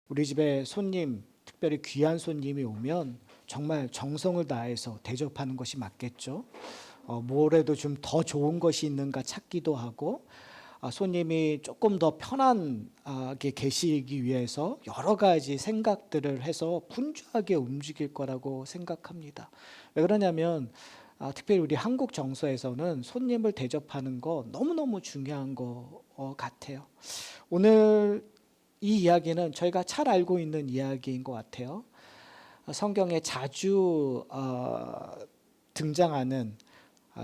우리 집에 손님, 특별히 귀한 손님이 오면 정말 정성을 다해서 대접하는 것이 맞겠죠. 뭐라도 좀 더 좋은 것이 있는가 찾기도 하고, 손님이 조금 더 편안하게 계시기 위해서 여러 가지 생각들을 해서 분주하게 움직일 거라고 생각합니다. 왜 그러냐면 특별히 우리 한국 정서에서는 손님을 대접하는 거 너무너무 중요한 것 같아요. 오늘 이 이야기는 저희가 잘 알고 있는 이야기인 것 같아요. 성경에 자주 등장하는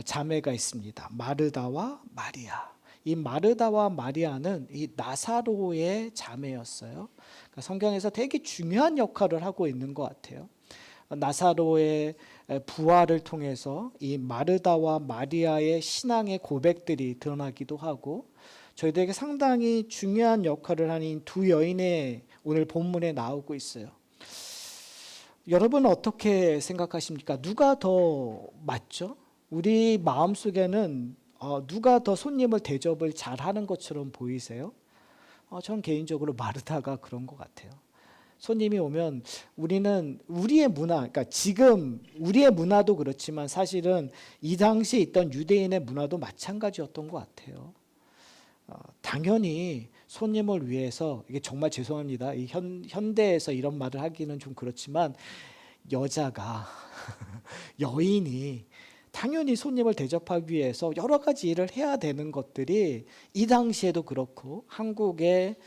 자매가 있습니다. 마르다와 마리아. 이 마르다와 마리아는 이 나사로의 자매였어요. 그러니까 성경에서 되게 중요한 역할을 하고 있는 것 같아요. 나사로의 부활을 통해서 이 마르다와 마리아의 신앙의 고백들이 드러나기도 하고, 저희들에게 상당히 중요한 역할을 하는 두 여인의 오늘 본문에 나오고 있어요. 여러분 어떻게 생각하십니까? 누가 더 맞죠? 우리 마음속에는 누가 더 손님을 대접을 잘하는 것처럼 보이세요? 전 개인적으로 마르다가 그런 것 같아요. 손님이 오면 우리는 우리의 문화, 그러니까 지금 우리의 문화도 그렇지만 사실은 이 당시에 있던 유대인의 문화도 마찬가지였던 것 같아요. 당연히 손님을 위해서, 이게 정말 죄송합니다. 이 현대에서 이런 말을 하기는 좀 그렇지만, 여자가 여인이 당연히 손님을 대접하기 위해서 여러 가지 일을 해야 되는 것들이 이 당시에도 그렇고 한국의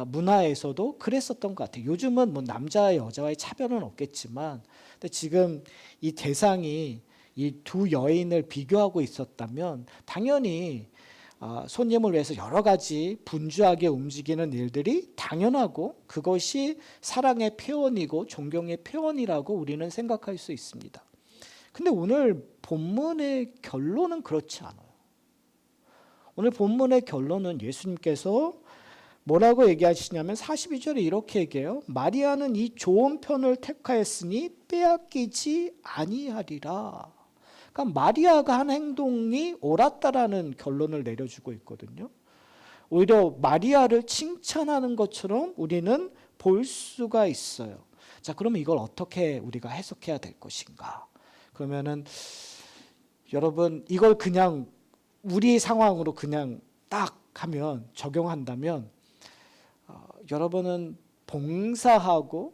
문화에서도 그랬었던 것 같아요. 요즘은 뭐 남자 여자와의 차별은 없겠지만, 근데 지금 이 대상이 이 두 여인을 비교하고 있었다면 당연히 손님을 위해서 여러 가지 분주하게 움직이는 일들이 당연하고, 그것이 사랑의 표현이고 존경의 표현이라고 우리는 생각할 수 있습니다. 근데 오늘 본문의 결론은 그렇지 않아요. 오늘 본문의 결론은 예수님께서 뭐라고 얘기하시냐면 42절에 이렇게 얘기해요. 마리아는 이 좋은 편을 택하였으니 빼앗기지 아니하리라. 그러니까 마리아가 한 행동이 옳았다라는 결론을 내려주고 있거든요. 오히려 마리아를 칭찬하는 것처럼 우리는 볼 수가 있어요. 자, 그러면 이걸 어떻게 우리가 해석해야 될 것인가? 그러면은 여러분, 이걸 그냥 우리 상황으로 그냥 딱 하면, 적용한다면 여러분은 봉사하고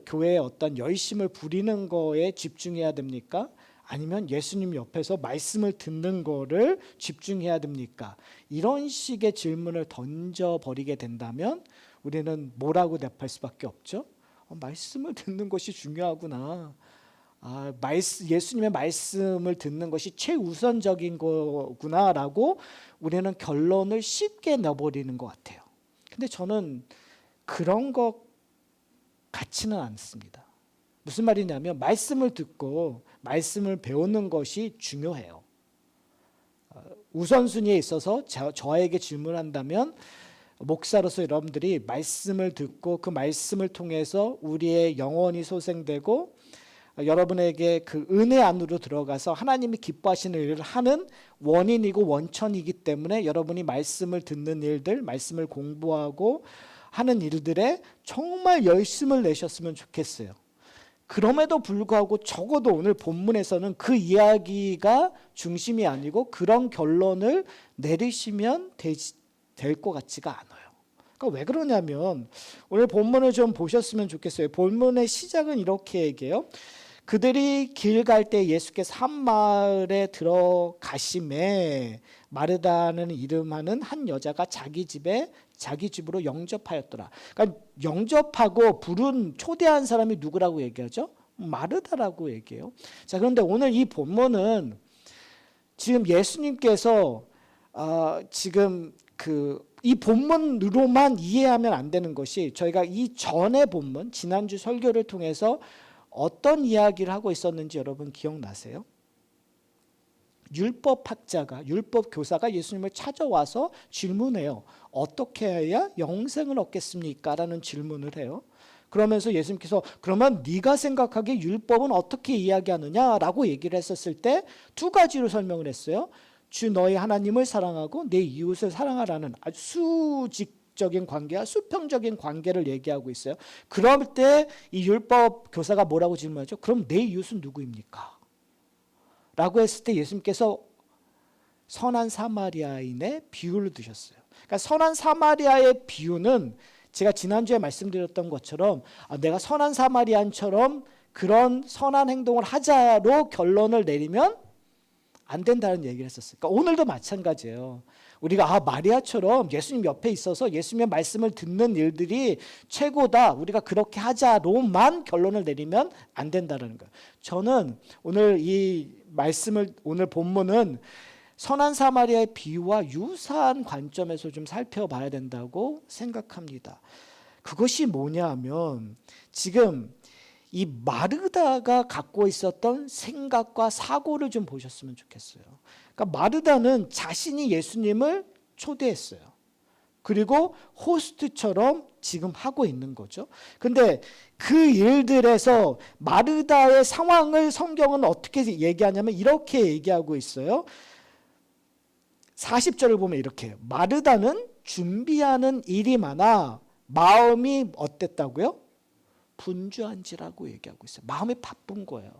교회에 어떤 열심을 부리는 거에 집중해야 됩니까? 아니면 예수님 옆에서 말씀을 듣는 거를 집중해야 됩니까? 이런 식의 질문을 던져버리게 된다면 우리는 뭐라고 대답할 수밖에 없죠? 말씀을 듣는 것이 중요하구나. 예수님의 말씀을 듣는 것이 최우선적인 거구나라고 우리는 결론을 쉽게 내버리는 것 같아요. 근데 저는 그런 것 같지는 않습니다. 무슨 말이냐면 말씀을 듣고 말씀을 배우는 것이 중요해요. 우선순위에 있어서 저에게 질문한다면, 목사로서 여러분들이 말씀을 듣고 그 말씀을 통해서 우리의 영혼이 소생되고 여러분에게 그 은혜 안으로 들어가서 하나님이 기뻐하시는 일을 하는 원인이고 원천이기 때문에 여러분이 말씀을 듣는 일들, 말씀을 공부하고 하는 일들에 정말 열심을 내셨으면 좋겠어요. 그럼에도 불구하고 적어도 오늘 본문에서는 그 이야기가 중심이 아니고 그런 결론을 내리시면 될 것 같지가 않아요. 그러니까 왜 그러냐면 오늘 본문을 좀 보셨으면 좋겠어요. 본문의 시작은 이렇게 얘기해요. 그들이 길 갈 때 예수께서 한 마을에 들어가심에 마르다는 이름하는 한 여자가 자기 집으로 영접하였더라. 그러니까 영접하고 초대한 사람이 누구라고 얘기하죠? 마르다라고 얘기해요. 자, 그런데 오늘 이 본문은 지금 예수님께서 지금 이 본문으로만 이해하면 안 되는 것이, 저희가 이 전의 본문, 지난주 설교를 통해서 어떤 이야기를 하고 있었는지 여러분 기억나세요? 율법 교사가 예수님을 찾아와서 질문해요. 어떻게 해야 영생을 얻겠습니까? 라는 질문을 해요. 그러면서 예수님께서 그러면 네가 생각하기에 율법은 어떻게 이야기하느냐라고 얘기를 했었을 때 두 가지로 설명을 했어요. 주 너희 하나님을 사랑하고 내 이웃을 사랑하라는 아주 상식적인 관계와 수평적인 관계를 얘기하고 있어요. 그럴 때 이 율법 교사가 뭐라고 질문하죠? 그럼 내 이웃은 누구입니까? 라고 했을 때 예수님께서 선한 사마리아인의 비유를 드셨어요. 그러니까 선한 사마리아의 비유는 제가 지난주에 말씀드렸던 것처럼 내가 선한 사마리아인처럼 그런 선한 행동을 하자로 결론을 내리면 안 된다는 얘기를 했었어요. 그러니까 오늘도 마찬가지예요. 우리가 마리아처럼 예수님 옆에 있어서 예수님의 말씀을 듣는 일들이 최고다. 우리가 그렇게 하자로만 결론을 내리면 안 된다는 거예요. 저는 오늘 이 말씀을 오늘 본문은 선한 사마리아의 비유와 유사한 관점에서 좀 살펴봐야 된다고 생각합니다. 그것이 뭐냐 하면 지금 이 마르다가 갖고 있었던 생각과 사고를 좀 보셨으면 좋겠어요. 그러니까 마르다는 자신이 예수님을 초대했어요. 그리고 호스트처럼 지금 하고 있는 거죠. 근데 그 일들에서 마르다의 상황을 성경은 어떻게 얘기하냐면 이렇게 얘기하고 있어요. 40절을 보면 이렇게 해요. 마르다는 준비하는 일이 많아 마음이 어땠다고요? 분주한지라고 얘기하고 있어요. 마음이 바쁜 거예요.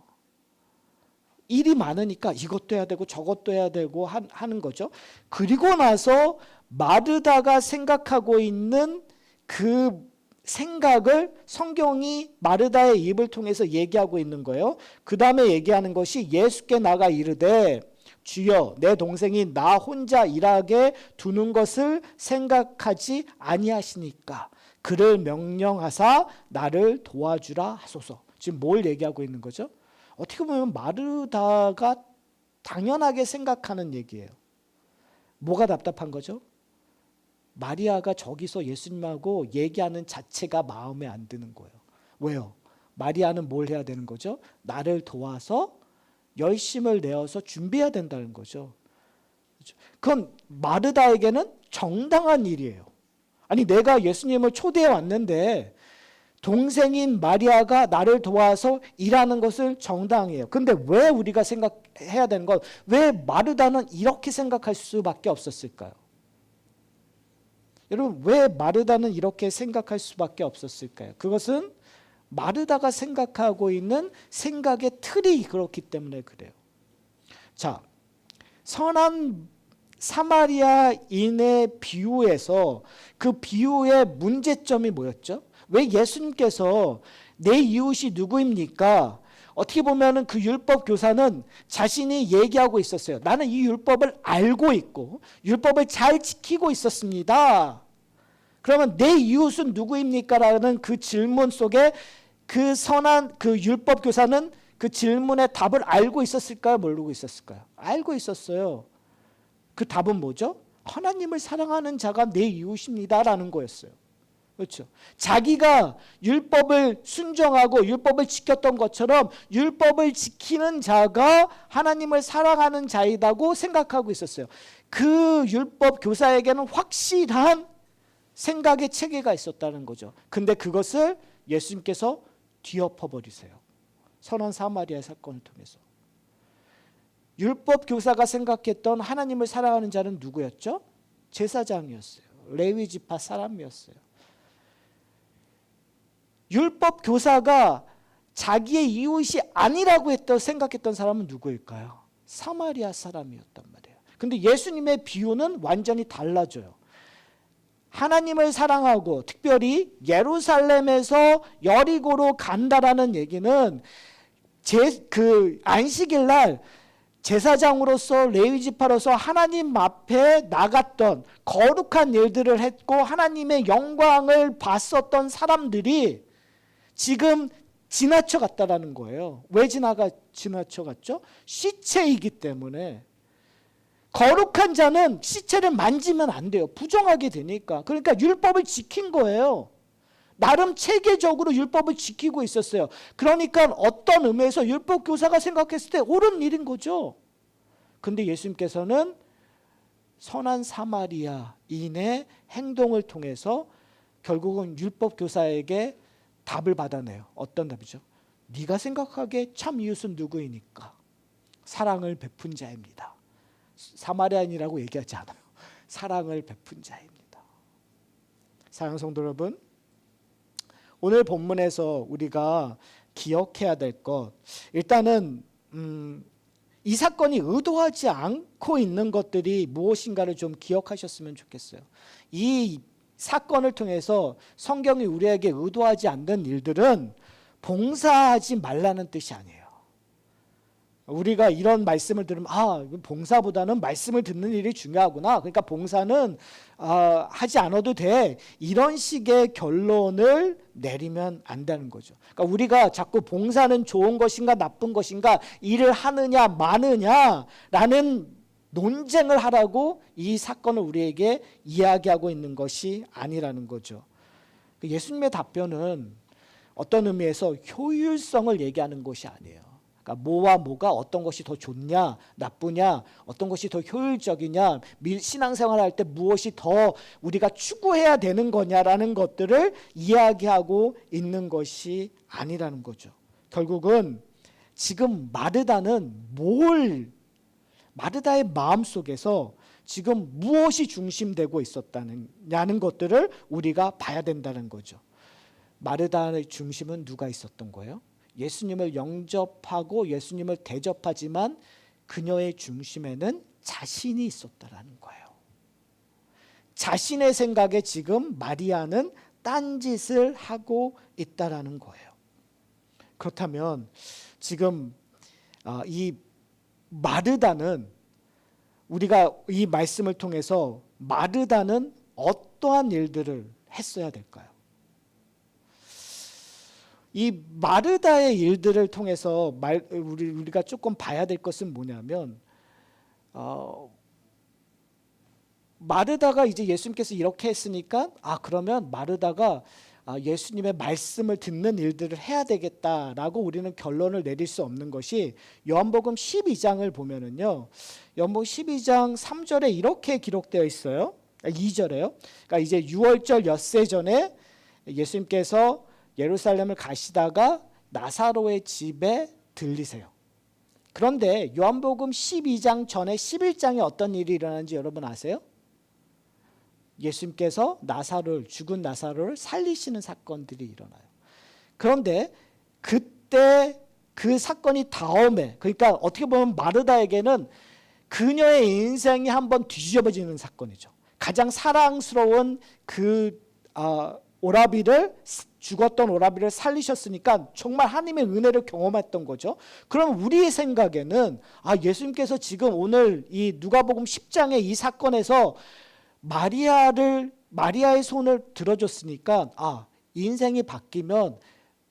일이 많으니까 이것도 해야 되고 저것도 해야 되고 하는 거죠. 그리고 나서 마르다가 생각하고 있는 그 생각을 성경이 마르다의 입을 통해서 얘기하고 있는 거예요. 그 다음에 얘기하는 것이 예수께 나가 이르되 주여 내 동생이 나 혼자 일하게 두는 것을 생각하지 아니하시니까 그를 명령하사 나를 도와주라 하소서. 지금 뭘 얘기하고 있는 거죠? 어떻게 보면 마르다가 당연하게 생각하는 얘기예요. 뭐가 답답한 거죠? 마리아가 저기서 예수님하고 얘기하는 자체가 마음에 안 드는 거예요. 왜요? 마리아는 뭘 해야 되는 거죠? 나를 도와서 열심을 내어서 준비해야 된다는 거죠. 그건 마르다에게는 정당한 일이에요. 아니 내가 예수님을 초대해 왔는데 동생인 마리아가 나를 도와서 일하는 것을 정당해요. 근데 왜 우리가 생각해야 되는 건 왜 마르다는 이렇게 생각할 수밖에 없었을까요? 여러분 왜 마르다는 이렇게 생각할 수밖에 없었을까요? 그것은 마르다가 생각하고 있는 생각의 틀이 그렇기 때문에 그래요. 자, 선한 사마리아인의 비유에서 그 비유의 문제점이 뭐였죠? 왜 예수님께서 내 이웃이 누구입니까? 어떻게 보면은 그 율법 교사는 자신이 얘기하고 있었어요. 나는 이 율법을 알고 있고 율법을 잘 지키고 있었습니다. 그러면 내 이웃은 누구입니까? 라는 그 질문 속에 그 선한 그 율법 교사는 그 질문의 답을 알고 있었을까요? 모르고 있었을까요? 알고 있었어요. 그 답은 뭐죠? 하나님을 사랑하는 자가 내 이웃입니다라는 거였어요. 그렇죠? 자기가 율법을 순종하고 율법을 지켰던 것처럼 율법을 지키는 자가 하나님을 사랑하는 자이다고 생각하고 있었어요. 그 율법 교사에게는 확실한 생각의 체계가 있었다는 거죠. 근데 그것을 예수님께서 뒤엎어버리세요. 선한 사마리아 사건을 통해서. 율법 교사가 생각했던 하나님을 사랑하는 자는 누구였죠? 제사장이었어요. 레위 지파 사람이었어요. 율법 교사가 자기의 이웃이 아니라고 생각했던 사람은 누구일까요? 사마리아 사람이었단 말이에요. 근데 예수님의 비유는 완전히 달라져요. 하나님을 사랑하고 특별히 예루살렘에서 여리고로 간다라는 얘기는 그 안식일 날 제사장으로서 레위 지파로서 하나님 앞에 나갔던 거룩한 일들을 했고 하나님의 영광을 봤었던 사람들이 지금 지나쳐 갔다라는 거예요. 왜 지나쳐 갔죠? 시체이기 때문에. 거룩한 자는 시체를 만지면 안 돼요. 부정하게 되니까. 그러니까 율법을 지킨 거예요. 나름 체계적으로 율법을 지키고 있었어요. 그러니까 어떤 의미에서 율법 교사가 생각했을 때 옳은 일인 거죠. 근데 예수님께서는 선한 사마리아인의 행동을 통해서 결국은 율법 교사에게 답을 받아내요. 어떤 답이죠? 네가 생각하기에 참 이웃은 누구이니까? 사랑을 베푼 자입니다. 사마리아인이라고 얘기하지 않아요. 사랑을 베푼 자입니다. 사랑하는 성도 여러분, 오늘 본문에서 우리가 기억해야 될 것, 일단은 이 사건이 의도하지 않고 있는 것들이 무엇인가를 좀 기억하셨으면 좋겠어요. 이 사건을 통해서 성경이 우리에게 의도하지 않는 일들은 봉사하지 말라는 뜻이 아니에요. 우리가 이런 말씀을 들으면 봉사보다는 말씀을 듣는 일이 중요하구나. 그러니까 봉사는 하지 않아도 돼. 이런 식의 결론을 내리면 안 되는 거죠. 그러니까 우리가 자꾸 봉사는 좋은 것인가 나쁜 것인가, 일을 하느냐 마느냐라는 논쟁을 하라고 이 사건을 우리에게 이야기하고 있는 것이 아니라는 거죠. 예수님의 답변은 어떤 의미에서 효율성을 얘기하는 것이 아니에요. 그러니까 뭐와 뭐가 어떤 것이 더 좋냐 나쁘냐, 어떤 것이 더 효율적이냐, 신앙생활 할 때 무엇이 더 우리가 추구해야 되는 거냐라는 것들을 이야기하고 있는 것이 아니라는 거죠. 결국은 지금 마르다의 마음속에서 지금 무엇이 중심되고 있었다느냐는 것들을 우리가 봐야 된다는 거죠. 마르다의 중심은 누가 있었던 거예요? 예수님을 영접하고 예수님을 대접하지만 그녀의 중심에는 자신이 있었다라는 거예요. 자신의 생각에 지금 마리아는 딴짓을 하고 있다라는 거예요. 그렇다면 지금 이 마르다는, 우리가 이 말씀을 통해서 마르다는 어떠한 일들을 했어야 될까요? 이 마르다의 일들을 통해서 우리가 조금 봐야 될 것은 뭐냐면, 마르다가 이제 예수님께서 이렇게 했으니까 그러면 마르다가 예수님의 말씀을 듣는 일들을 해야 되겠다라고 우리는 결론을 내릴 수 없는 것이, 요한복음 12장을 보면은요, 요한복음 12장 3절에 이렇게 기록되어 있어요. 2절에요. 그러니까 이제 6월절 엿새 전에 예수님께서 예루살렘을 가시다가 나사로의 집에 들리세요. 그런데 요한복음 12장 전에 11장에 어떤 일이 일어나는지 여러분 아세요? 예수님께서 죽은 나사로를 살리시는 사건들이 일어나요. 그런데 그때 그 사건이 다음에, 그러니까 어떻게 보면 마르다에게는 그녀의 인생이 한번 뒤집어지는 사건이죠. 가장 사랑스러운 죽었던 오라비를 살리셨으니까 정말 하나님의 은혜를 경험했던 거죠. 그럼 우리의 생각에는 예수님께서 지금 오늘 이 누가복음 10장의 이 사건에서 마리아의 손을 들어줬으니까 인생이 바뀌면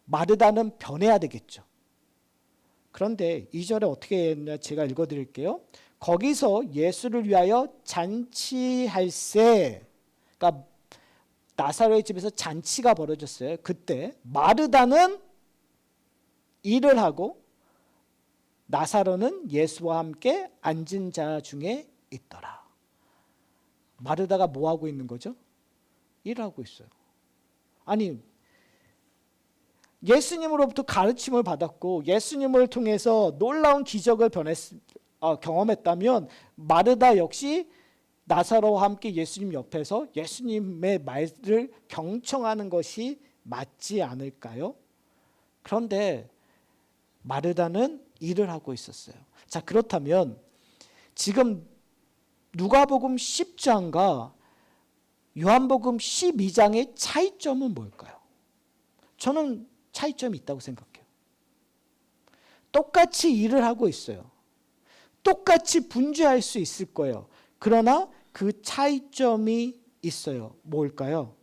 마르다는 변해야 되겠죠. 그런데 2절에 어떻게 했냐, 제가 읽어드릴게요. 거기서 예수를 위하여 잔치할세, 그러니까 나사로의 집에서 잔치가 벌어졌어요. 그때 마르다는 일을 하고 나사로는 예수와 함께 앉은 자 중에 있더라. 마르다가 뭐 하고 있는 거죠? 일하고 있어요. 아니, 예수님으로부터 가르침을 받았고 예수님을 통해서 놀라운 기적을 경험했다면 마르다 역시 나사로와 함께 예수님 옆에서 예수님의 말을 경청하는 것이 맞지 않을까요? 그런데 마르다는 일을 하고 있었어요. 자, 그렇다면 지금 누가복음 10장과 요한복음 12장의 차이점은 뭘까요? 저는 차이점이 있다고 생각해요. 똑같이 일을 하고 있어요. 똑같이 분주할 수 있을 거예요. 그러나 그 차이점이 있어요. 뭘까요?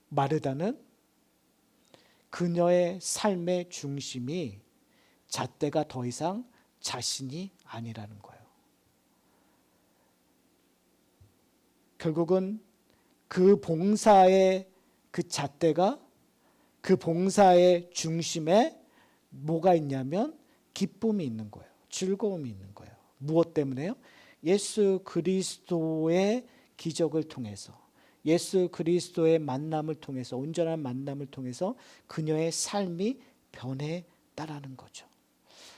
마르다는 그녀의 삶의 중심이 잣대가 더 이상 자신이 아니라는 거예요. 결국은 그 봉사의 그 잣대가, 그 봉사의 중심에 뭐가 있냐면 기쁨이 있는 거예요. 즐거움이 있는 거예요. 무엇 때문에요? 예수 그리스도의 기적을 통해서, 예수 그리스도의 만남을 통해서, 온전한 만남을 통해서 그녀의 삶이 변했다라는 거죠.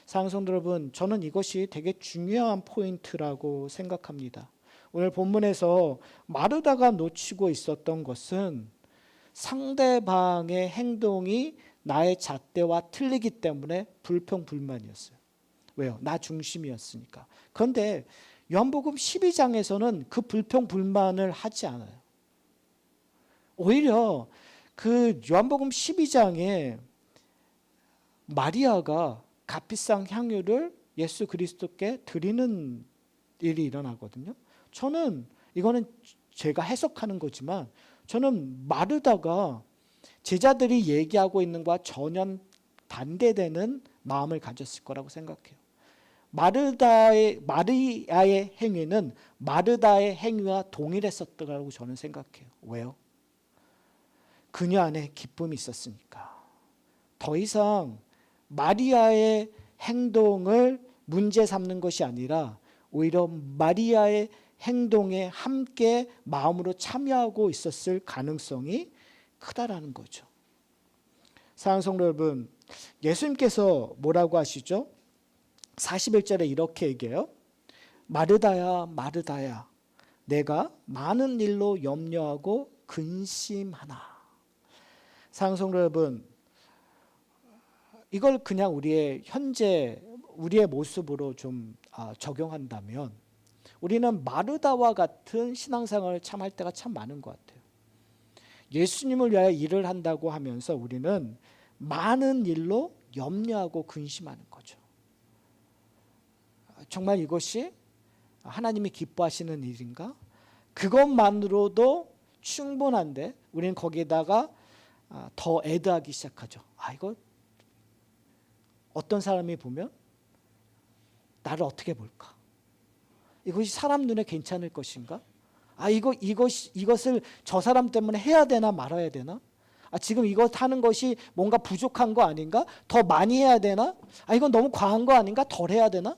사랑하는 성도 여러분, 저는 이것이 되게 중요한 포인트라고 생각합니다. 오늘 본문에서 마르다가 놓치고 있었던 것은 상대방의 행동이 나의 잣대와 틀리기 때문에 불평불만이었어요. 왜요? 나 중심이었으니까. 그런데 요한복음 12장에서는 그 불평불만을 하지 않아요. 오히려 그 요한복음 12장에 마리아가 값비싼 향유를 예수 그리스도께 드리는 일이 일어나거든요. 저는 이거는 제가 해석하는 거지만 저는 마르다가 제자들이 얘기하고 있는 것과 전혀 반대되는 마음을 가졌을 거라고 생각해요. 마리아의 행위는 마르다의 행위와 동일했었다고 저는 생각해요. 왜요? 그녀 안에 기쁨이 있었으니까. 더 이상 마리아의 행동을 문제 삼는 것이 아니라 오히려 마리아의 행동에 함께 마음으로 참여하고 있었을 가능성이 크다라는 거죠. 사랑하는 성도 여러분, 예수님께서 뭐라고 하시죠? 41절에 이렇게 얘기해요. 마르다야 마르다야 내가 많은 일로 염려하고 근심하나. 사랑하는 성도 여러분, 이걸 그냥 우리의 현재 우리의 모습으로 좀 적용한다면 우리는 마르다와 같은 신앙생활을 참 할 때가 참 많은 것 같아요. 예수님을 위하여 일을 한다고 하면서 우리는 많은 일로 염려하고 근심하는 거죠. 정말 이것이 하나님이 기뻐하시는 일인가? 그것만으로도 충분한데 우리는 거기에다가 더 애드하기 시작하죠. 이거 어떤 사람이 보면 나를 어떻게 볼까? 이것이 사람 눈에 괜찮을 것인가? 이것을 저 사람 때문에 해야 되나 말아야 되나? 지금 이거 하는 것이 뭔가 부족한 거 아닌가? 더 많이 해야 되나? 이건 너무 과한 거 아닌가? 덜 해야 되나?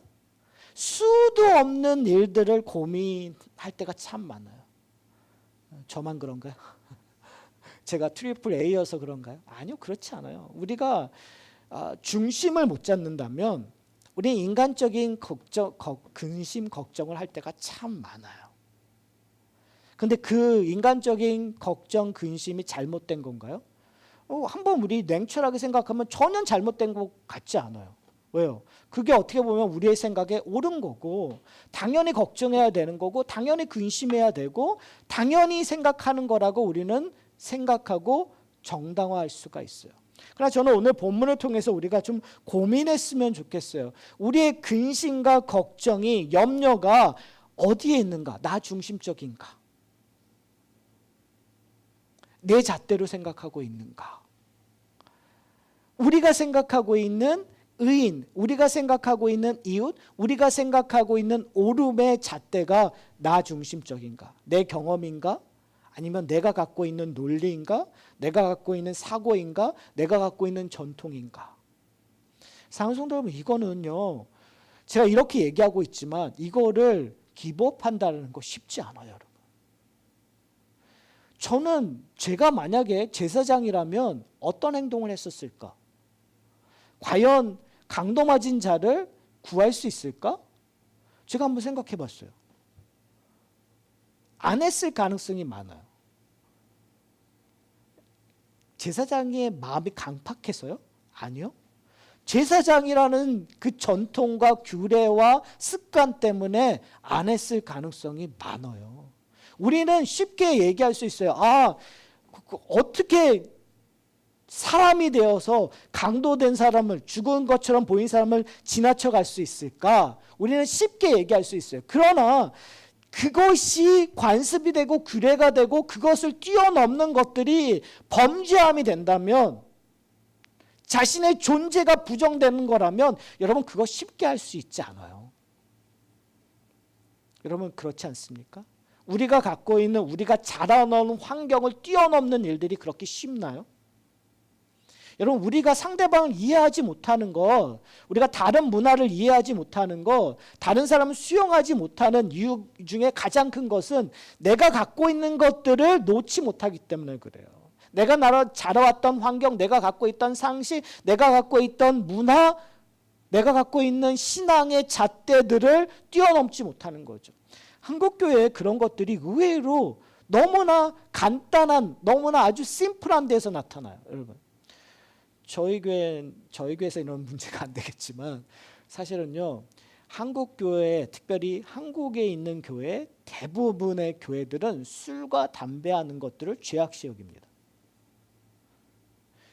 수도 없는 일들을 고민할 때가 참 많아요. 저만 그런가요? 제가 트리플 A여서 그런가요? 아니요, 그렇지 않아요. 우리가 중심을 못 잡는다면 우리 인간적인 근심, 걱정을 할 때가 참 많아요. 근데 그 인간적인 걱정, 근심이 잘못된 건가요? 한번 우리 냉철하게 생각하면 전혀 잘못된 것 같지 않아요. 왜요? 그게 어떻게 보면 우리의 생각에 옳은 거고 당연히 걱정해야 되는 거고 당연히 근심해야 되고 당연히 생각하는 거라고 우리는 생각하고 정당화할 수가 있어요. 그러나 저는 오늘 본문을 통해서 우리가 좀 고민했으면 좋겠어요. 우리의 근심과 걱정이, 염려가 어디에 있는가? 나 중심적인가? 내 잣대로 생각하고 있는가? 우리가 생각하고 있는 의인, 우리가 생각하고 있는 이웃, 우리가 생각하고 있는 옳음의 잣대가 나 중심적인가? 내 경험인가? 아니면 내가 갖고 있는 논리인가? 내가 갖고 있는 사고인가? 내가 갖고 있는 전통인가? 사랑하는 성도 여러분, 이거는요, 제가 이렇게 얘기하고 있지만 이거를 기법한다는 거 쉽지 않아요, 여러분. 저는 제가 만약에 제사장이라면 어떤 행동을 했었을까? 과연 강도 맞은 자를 구할 수 있을까? 제가 한번 생각해 봤어요. 안 했을 가능성이 많아요. 제사장의 마음이 강팍해서요? 아니요. 제사장이라는 그 전통과 규례와 습관 때문에 안 했을 가능성이 많아요. 우리는 쉽게 얘기할 수 있어요. 어떻게 사람이 되어서 강도된 사람을, 죽은 것처럼 보인 사람을 지나쳐 갈 수 있을까? 우리는 쉽게 얘기할 수 있어요. 그러나 그것이 관습이 되고 규례가 되고 그것을 뛰어넘는 것들이 범죄함이 된다면, 자신의 존재가 부정되는 거라면 여러분 그거 쉽게 할 수 있지 않아요. 여러분 그렇지 않습니까? 우리가 갖고 있는, 우리가 자라나는 환경을 뛰어넘는 일들이 그렇게 쉽나요? 여러분 우리가 상대방을 이해하지 못하는 것, 우리가 다른 문화를 이해하지 못하는 것, 다른 사람을 수용하지 못하는 이유 중에 가장 큰 것은 내가 갖고 있는 것들을 놓지 못하기 때문에 그래요. 내가 자라왔던 환경, 내가 갖고 있던 상식, 내가 갖고 있던 문화, 내가 갖고 있는 신앙의 잣대들을 뛰어넘지 못하는 거죠. 한국 교회에 그런 것들이 의외로 너무나 간단한, 너무나 아주 심플한 데서 나타나요. 여러분, 저희 교회에서 이런 문제가 안 되겠지만 사실은요, 한국 교회, 특별히 한국에 있는 교회 대부분의 교회들은 술과 담배 하는 것들을 죄악시 여깁니다.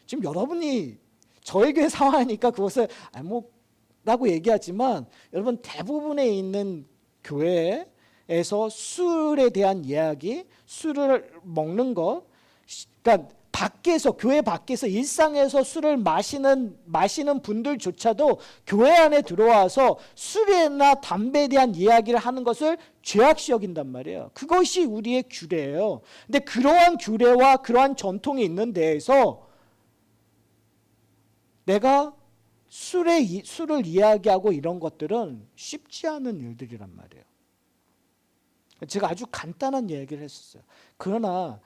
지금 여러분이 저희 교회 상황이니까 그것을 라고 얘기하지만, 여러분 대부분에 있는 교회에서 술에 대한 이야기, 술을 먹는 것, 그러니까 밖에서, 교회 밖에서 일상에서 술을 마시는 분들조차도 교회 안에 들어와서 술이나 담배에 대한 이야기를 하는 것을 죄악시 여긴단 말이에요. 그것이 우리의 규례예요. 근데 그러한 규례와 그러한 전통이 있는 데에서 내가 술을 이야기하고 이런 것들은 쉽지 않은 일들이란 말이에요. 제가 아주 간단한 얘기를 했었어요. 그러나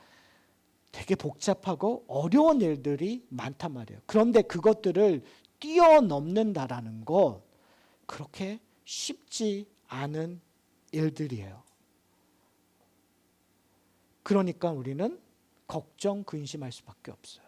되게 복잡하고 어려운 일들이 많단 말이에요. 그런데 그것들을 뛰어넘는다라는 것, 그렇게 쉽지 않은 일들이에요. 그러니까 우리는 걱정, 근심할 수밖에 없어요.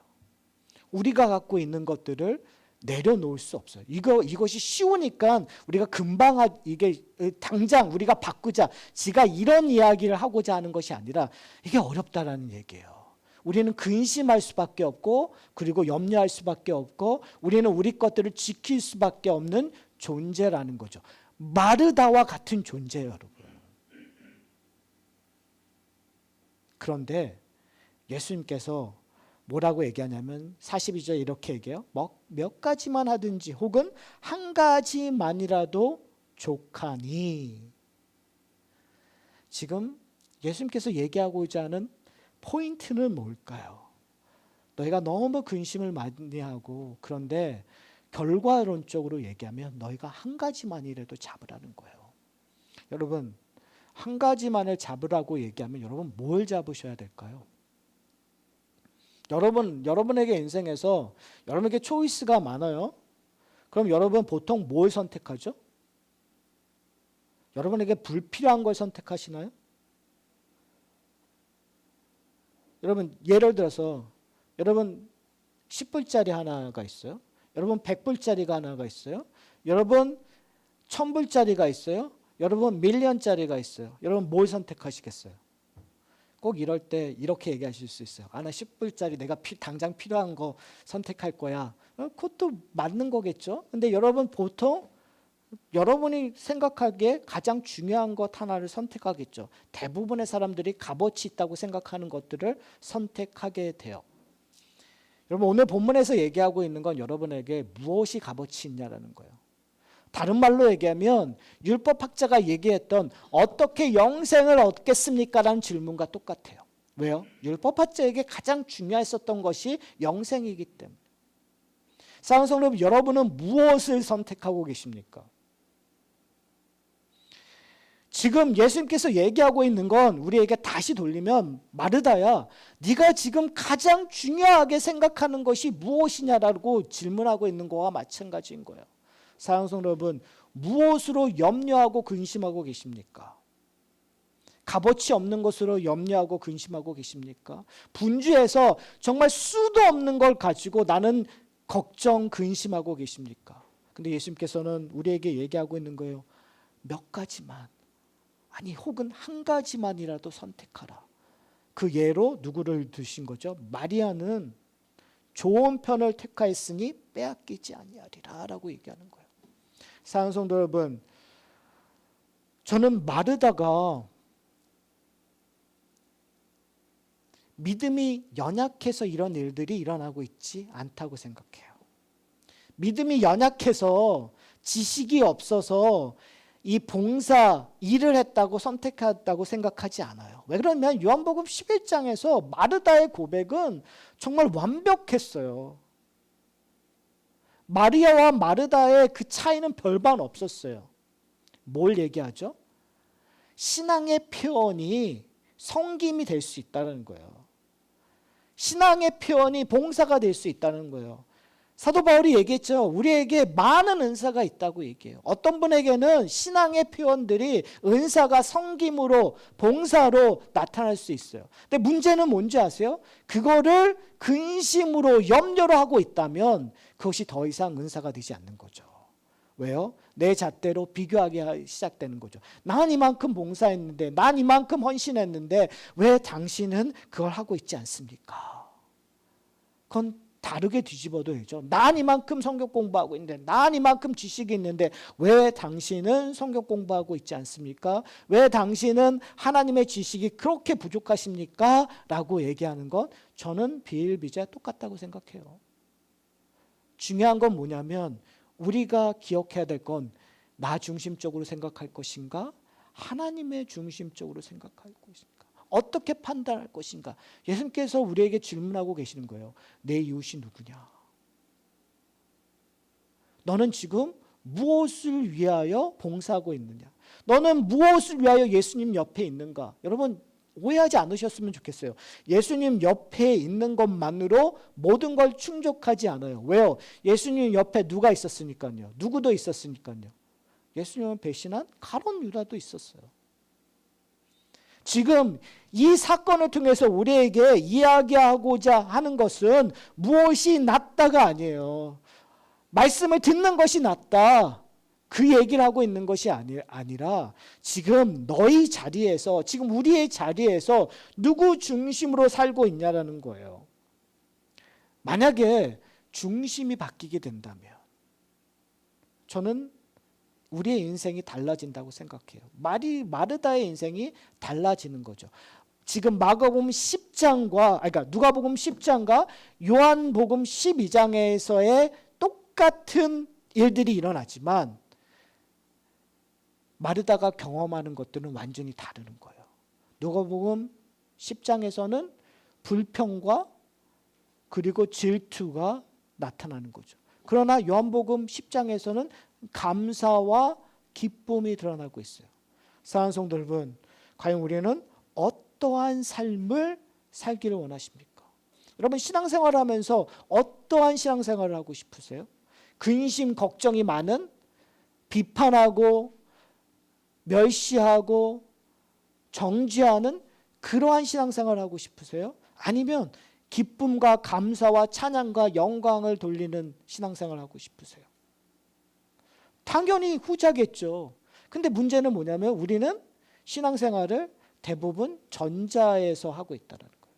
우리가 갖고 있는 것들을 내려놓을 수 없어요. 이것이 쉬우니까 우리가 금방 이게 당장 우리가 바꾸자, 지가 이런 이야기를 하고자 하는 것이 아니라 이게 어렵다라는 얘기예요. 우리는 근심할 수밖에 없고, 그리고 염려할 수밖에 없고, 우리는 우리 것들을 지킬 수밖에 없는 존재라는 거죠. 마르다와 같은 존재예요, 여러분. 그런데 예수님께서 뭐라고 얘기하냐면 42절 이렇게 얘기해요. 몇 가지만 하든지 혹은 한 가지만이라도 족하니. 지금 예수님께서 얘기하고자 하는 포인트는 뭘까요? 너희가 너무 근심을 많이 하고, 그런데 결과론적으로 얘기하면 너희가 한 가지만이라도 잡으라는 거예요. 여러분, 한 가지만을 잡으라고 얘기하면 여러분 뭘 잡으셔야 될까요? 여러분에게 인생에서 여러분에게 초이스가 많아요. 그럼 여러분 보통 뭘 선택하죠? 여러분에게 불필요한 걸 선택하시나요? 여러분 예를 들어서 여러분 10불짜리 하나가 있어요. 여러분 100불짜리가 하나가 있어요. 여러분 1000불짜리가 있어요. 여러분 밀리언짜리가 있어요. 여러분 뭘 선택하시겠어요? 꼭 이럴 때 이렇게 얘기하실 수 있어요. 나 10불짜리 내가 당장 필요한 거 선택할 거야. 그것도 맞는 거겠죠. 근데 여러분 보통 여러분이 생각하기에 가장 중요한 것 하나를 선택하겠죠. 대부분의 사람들이 값어치 있다고 생각하는 것들을 선택하게 돼요. 여러분 오늘 본문에서 얘기하고 있는 건 여러분에게 무엇이 값어치 있냐라는 거예요. 다른 말로 얘기하면 율법학자가 얘기했던 어떻게 영생을 얻겠습니까? 라는 질문과 똑같아요. 왜요? 율법학자에게 가장 중요했었던 것이 영생이기 때문에. 사랑하는 성도 여러분, 여러분은 무엇을 선택하고 계십니까? 지금 예수님께서 얘기하고 있는 건 우리에게 다시 돌리면, 마르다야, 네가 지금 가장 중요하게 생각하는 것이 무엇이냐라고 질문하고 있는 거와 마찬가지인 거예요. 사랑하는 성도 여러분, 무엇으로 염려하고 근심하고 계십니까? 값어치 없는 것으로 염려하고 근심하고 계십니까? 분주해서 정말 수도 없는 걸 가지고 나는 걱정, 근심하고 계십니까? 근데 예수님께서는 우리에게 얘기하고 있는 거예요. 몇 가지만, 아니 혹은 한 가지만이라도 선택하라. 그 예로 누구를 드신 거죠? 마리아는 좋은 편을 택하였으니 빼앗기지 아니하리라 라고 얘기하는 거예요. 사랑하는 성도 여러분, 저는 마르다가 믿음이 연약해서 이런 일들이 일어나고 있지 않다고 생각해요. 믿음이 연약해서 지식이 없어서 이 봉사 일을 했다고 선택했다고 생각하지 않아요. 왜 그러냐면 요한복음 11장에서 마르다의 고백은 정말 완벽했어요. 마리아와 마르다의 그 차이는 별반 없었어요. 뭘 얘기하죠? 신앙의 표현이 섬김이 될 수 있다는 거예요. 신앙의 표현이 봉사가 될 수 있다는 거예요. 사도 바울이 얘기했죠. 우리에게 많은 은사가 있다고 얘기해요. 어떤 분에게는 신앙의 표현들이 은사가 섬김으로 봉사로 나타날 수 있어요. 근데 문제는 뭔지 아세요? 그거를 근심으로 염려로 하고 있다면 그것이 더 이상 은사가 되지 않는 거죠. 왜요? 내 잣대로 비교하기 시작되는 거죠. 난 이만큼 봉사했는데, 난 이만큼 헌신했는데 왜 당신은 그걸 하고 있지 않습니까? 그건 다르게 뒤집어도 되죠. 난 이만큼 성경 공부하고 있는데, 난 이만큼 지식이 있는데 왜 당신은 성경 공부하고 있지 않습니까? 왜 당신은 하나님의 지식이 그렇게 부족하십니까? 라고 얘기하는 건 저는 비일비재 똑같다고 생각해요. 중요한 건 뭐냐면 우리가 기억해야 될 건 나 중심적으로 생각할 것인가? 하나님의 중심적으로 생각할 것인가? 어떻게 판단할 것인가? 예수님께서 우리에게 질문하고 계시는 거예요. 내 이웃이 누구냐? 너는 지금 무엇을 위하여 봉사하고 있느냐? 너는 무엇을 위하여 예수님 옆에 있는가? 여러분 오해하지 않으셨으면 좋겠어요. 예수님 옆에 있는 것만으로 모든 걸 충족하지 않아요. 왜요? 예수님 옆에 누가 있었으니까요. 누구도 있었으니까요. 예수님을 배신한 가룟 유다도 있었어요. 지금 이 사건을 통해서 우리에게 이야기하고자 하는 것은 무엇이 낫다가 아니에요. 말씀을 듣는 것이 낫다. 그 얘기를 하고 있는 것이 아니라 지금 너희 자리에서, 지금 우리의 자리에서 누구 중심으로 살고 있냐라는 거예요. 만약에 중심이 바뀌게 된다면 저는 우리의 인생이 달라진다고 생각해요. 마르다의 인생이 달라지는 거죠. 지금 마가복음 10장과 그러니까 누가복음 10장과 요한복음 12장에서의 똑같은 일들이 일어나지만 마르다가 경험하는 것들은 완전히 다르는 거예요. 누가복음 10장에서는 불평과 그리고 질투가 나타나는 거죠. 그러나 요한복음 10장에서는 감사와 기쁨이 드러나고 있어요. 사랑하는 성도 여러분, 과연 우리는 어떠한 삶을 살기를 원하십니까? 여러분 신앙생활을 하면서 어떠한 신앙생활을 하고 싶으세요? 근심, 걱정이 많은, 비판하고 멸시하고 정죄하는 그러한 신앙생활을 하고 싶으세요? 아니면 기쁨과 감사와 찬양과 영광을 돌리는 신앙생활을 하고 싶으세요? 당연히 후자겠죠. 근데 문제는 뭐냐면 우리는 신앙생활을 대부분 전자에서 하고 있다는 거예요.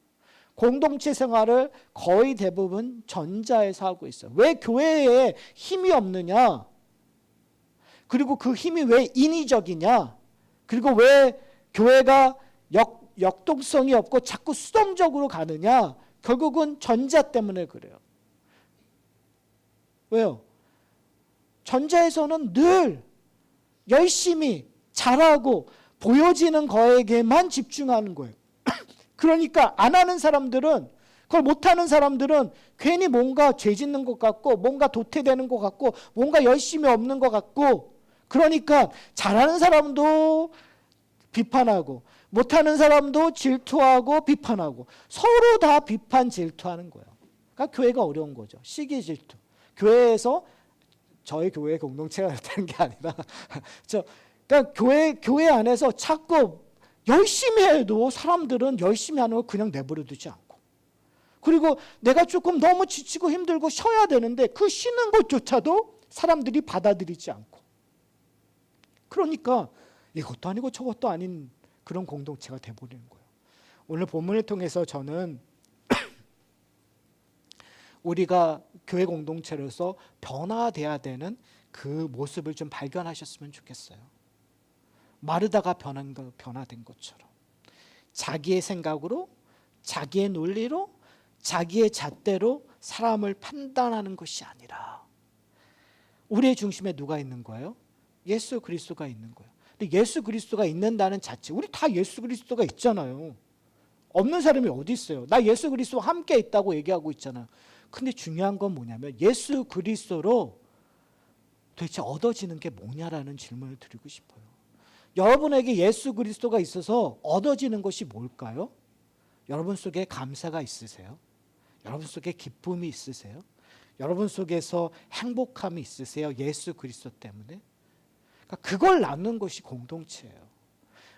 공동체 생활을 거의 대부분 전자에서 하고 있어요. 왜 교회에 힘이 없느냐? 그리고 그 힘이 왜 인위적이냐? 그리고 왜 교회가 역동성이 없고 자꾸 수동적으로 가느냐? 결국은 전자 때문에 그래요. 왜요? 전자에서는 늘 열심히 잘하고 보여지는 거에게만 집중하는 거예요. 그러니까 안 하는 사람들은, 그걸 못하는 사람들은 괜히 뭔가 죄 짓는 것 같고 뭔가 도태되는 것 같고 뭔가 열심히 없는 것 같고, 그러니까 잘하는 사람도 비판하고 못하는 사람도 질투하고 비판하고 서로 다 비판 질투하는 거예요. 그러니까 교회가 어려운 거죠. 시기 질투. 교회에서 저희 교회 공동체가 되는 게 아니라 그러니까 교회 안에서 자꾸 열심히 해도 사람들은 열심히 하는 걸 그냥 내버려 두지 않고, 그리고 내가 조금 너무 지치고 힘들고 쉬어야 되는데 그 쉬는 것조차도 사람들이 받아들이지 않고, 그러니까 이것도 아니고 저것도 아닌 그런 공동체가 돼버리는 거예요. 오늘 본문을 통해서 저는 우리가 교회 공동체로서 변화돼야 되는 그 모습을 좀 발견하셨으면 좋겠어요. 마르다가 변화된 것처럼 자기의 생각으로, 자기의 논리로, 자기의 잣대로 사람을 판단하는 것이 아니라 우리의 중심에 누가 있는 거예요? 예수 그리스도가 있는 거예요. 근데 예수 그리스도가 있는다는 자체, 우리 다 예수 그리스도가 있잖아요. 없는 사람이 어디 있어요? 나 예수 그리스도와 함께 있다고 얘기하고 있잖아요. 근데 중요한 건 뭐냐면 예수 그리스도로 도대체 얻어지는 게 뭐냐라는 질문을 드리고 싶어요. 여러분에게 예수 그리스도가 있어서 얻어지는 것이 뭘까요? 여러분 속에 감사가 있으세요? 여러분 속에 기쁨이 있으세요? 여러분 속에서 행복함이 있으세요? 예수 그리스도 때문에? 그러니까 그걸 나누는 것이 공동체예요.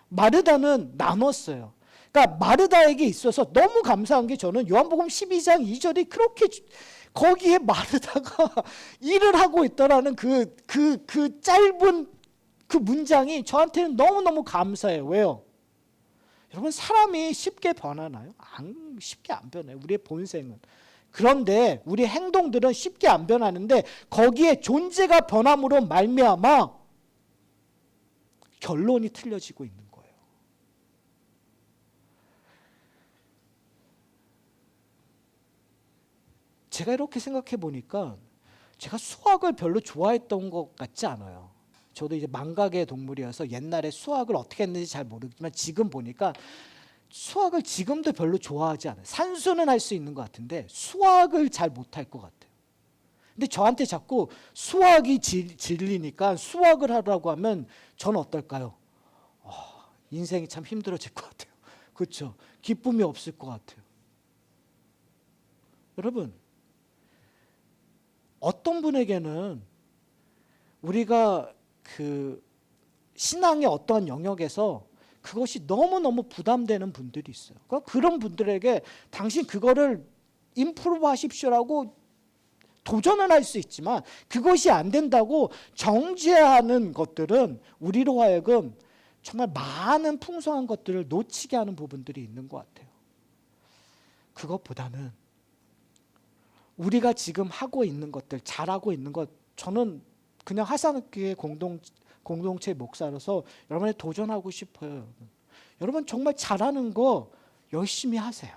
마르다는 나눴어요. 그러니까 마르다에게 있어서 너무 감사한 게 저는 요한복음 12장 2절이 그렇게 거기에 마르다가 일을 하고 있다라는 그 짧은 그 문장이 저한테는 너무너무 감사해요. 왜요? 여러분 사람이 쉽게 변하나요? 쉽게 안 변해요. 우리의 본성은. 그런데 우리 행동들은 쉽게 안 변하는데 거기에 존재가 변함으로 말미암아 결론이 틀려지고 있는 거예요. 제가 이렇게 생각해 보니까 제가 수학을 별로 좋아했던 것 같지 않아요. 저도 이제 망각의 동물이어서 옛날에 수학을 어떻게 했는지 잘 모르지만 지금 보니까 수학을 지금도 별로 좋아하지 않아요. 산수는 할 수 있는 것 같은데 수학을 잘 못할 것 같아요. 근데 저한테 자꾸 수학이 진리니까 수학을 하라고 하면 저는 어떨까요? 인생이 참 힘들어질 것 같아요. 그렇죠? 기쁨이 없을 것 같아요. 여러분, 어떤 분에게는 우리가 그 신앙의 어떠한 영역에서 그것이 너무너무 부담되는 분들이 있어요. 그런 분들에게 당신 그거를 임프루브 하십시오라고 도전을 할 수 있지만 그것이 안 된다고 정죄하는 것들은 우리로 하여금 정말 많은 풍성한 것들을 놓치게 하는 부분들이 있는 것 같아요. 그것보다는 우리가 지금 하고 있는 것들, 잘하고 있는 것, 저는 그냥 하산교회 공동체 목사로서 여러분에 도전하고 싶어요. 여러분 정말 잘하는 거 열심히 하세요.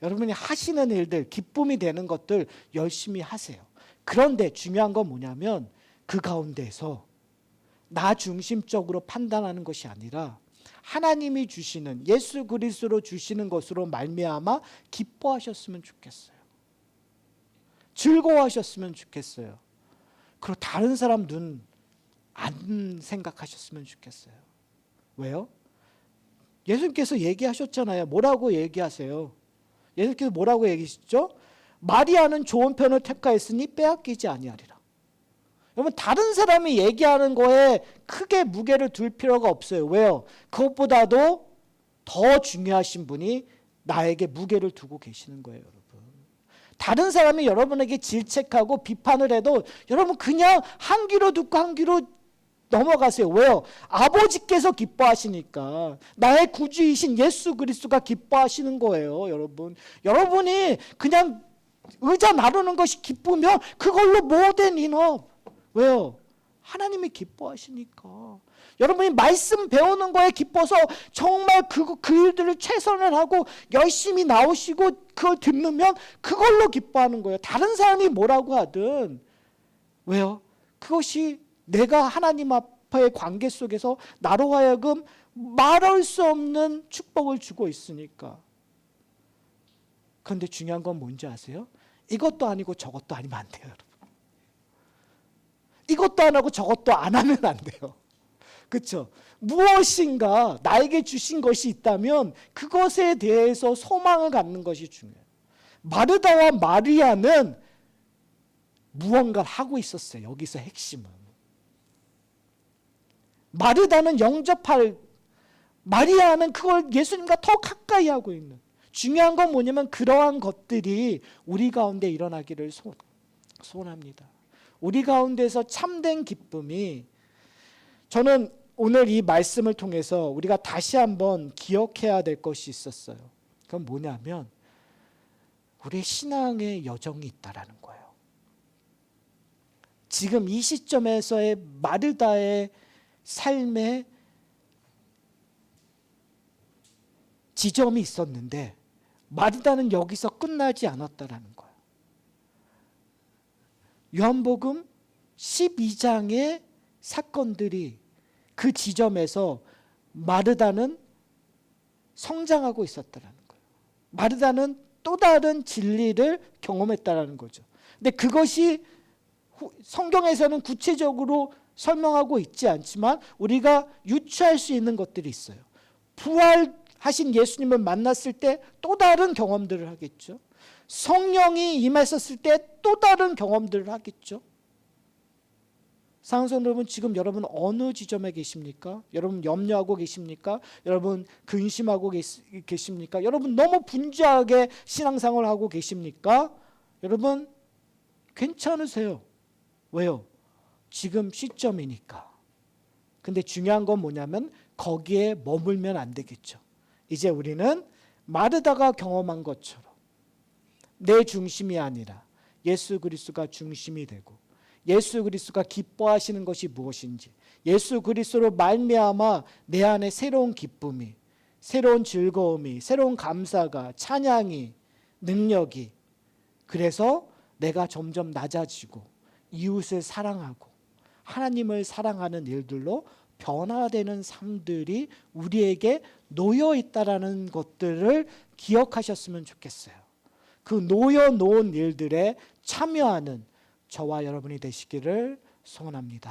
여러분이 하시는 일들, 기쁨이 되는 것들 열심히 하세요. 그런데 중요한 건 뭐냐면 그 가운데서 나 중심적으로 판단하는 것이 아니라 하나님이 주시는 예수 그리스도로 주시는 것으로 말미암아 기뻐하셨으면 좋겠어요. 즐거워하셨으면 좋겠어요. 그리고 다른 사람 눈 안 생각하셨으면 좋겠어요. 왜요? 예수님께서 얘기하셨잖아요. 뭐라고 얘기하세요? 예수님께서 뭐라고 얘기하셨죠? 마리아는 좋은 편을 택하였으니 빼앗기지 아니하리라. 여러분 다른 사람이 얘기하는 거에 크게 무게를 둘 필요가 없어요. 왜요? 그것보다도 더 중요하신 분이 나에게 무게를 두고 계시는 거예요. 여러분. 다른 사람이 여러분에게 질책하고 비판을 해도 여러분 그냥 한 귀로 듣고 한 귀로 넘어가세요. 왜요? 아버지께서 기뻐하시니까. 나의 구주이신 예수 그리스도가 기뻐하시는 거예요. 여러분. 여러분이 그냥 의자 나르는 것이 기쁘면 그걸로 모든 인업. 왜요? 하나님이 기뻐하시니까. 여러분이 말씀 배우는 거에 기뻐서 정말 그 일들을 최선을 하고 열심히 나오시고 그걸 듣는 그걸로 기뻐하는 거예요. 다른 사람이 뭐라고 하든. 왜요? 그것이 내가 하나님 앞의 관계 속에서 나로 하여금 말할 수 없는 축복을 주고 있으니까. 그런데 중요한 건 뭔지 아세요? 이것도 아니고 저것도 아니면 안 돼요. 여러분. 이것도 안 하고 저것도 안 하면 안 돼요. 그렇죠? 무엇인가 나에게 주신 것이 있다면 그것에 대해서 소망을 갖는 것이 중요해요. 마르다와 마리아는 무언가를 하고 있었어요. 여기서 핵심은. 마르다는 영접할, 마리아는 그걸 예수님과 더 가까이 하고 있는. 중요한 건 뭐냐면 그러한 것들이 우리 가운데 일어나기를 소원합니다. 우리 가운데서 참된 기쁨이, 저는 오늘 이 말씀을 통해서 우리가 다시 한번 기억해야 될 것이 있었어요. 그건 뭐냐면 우리의 신앙의 여정이 있다라는 거예요. 지금 이 시점에서의 마르다의 삶의 지점이 있었는데 마르다는 여기서 끝나지 않았다라는 거예요. 요한복음 12장의 사건들이 그 지점에서 마르다는 성장하고 있었다라는 거예요. 마르다는 또 다른 진리를 경험했다라는 거죠. 근데 그것이 성경에서는 구체적으로 설명하고 있지 않지만 우리가 유추할 수 있는 것들이 있어요. 부활하신 예수님을 만났을 때 또 다른 경험들을 하겠죠. 성령이 임했었을 때 또 다른 경험들을 하겠죠. 사랑하는 여러분, 지금 여러분 어느 지점에 계십니까? 여러분 염려하고 계십니까? 여러분 근심하고 계십니까? 여러분 너무 분주하게 신앙생활을 하고 계십니까? 여러분 괜찮으세요. 왜요? 지금 시점이니까. 근데 중요한 건 뭐냐면 거기에 머물면 안 되겠죠. 이제 우리는 마르다가 경험한 것처럼 내 중심이 아니라 예수 그리스도가 중심이 되고 예수 그리스도가 기뻐하시는 것이 무엇인지, 예수 그리스도로 말미암아 내 안에 새로운 기쁨이, 새로운 즐거움이, 새로운 감사가, 찬양이, 능력이, 그래서 내가 점점 낮아지고 이웃을 사랑하고 하나님을 사랑하는 일들로 변화되는 삶들이 우리에게 놓여 있다라는 것들을 기억하셨으면 좋겠어요. 그 놓여 놓은 일들에 참여하는 저와 여러분이 되시기를 소원합니다.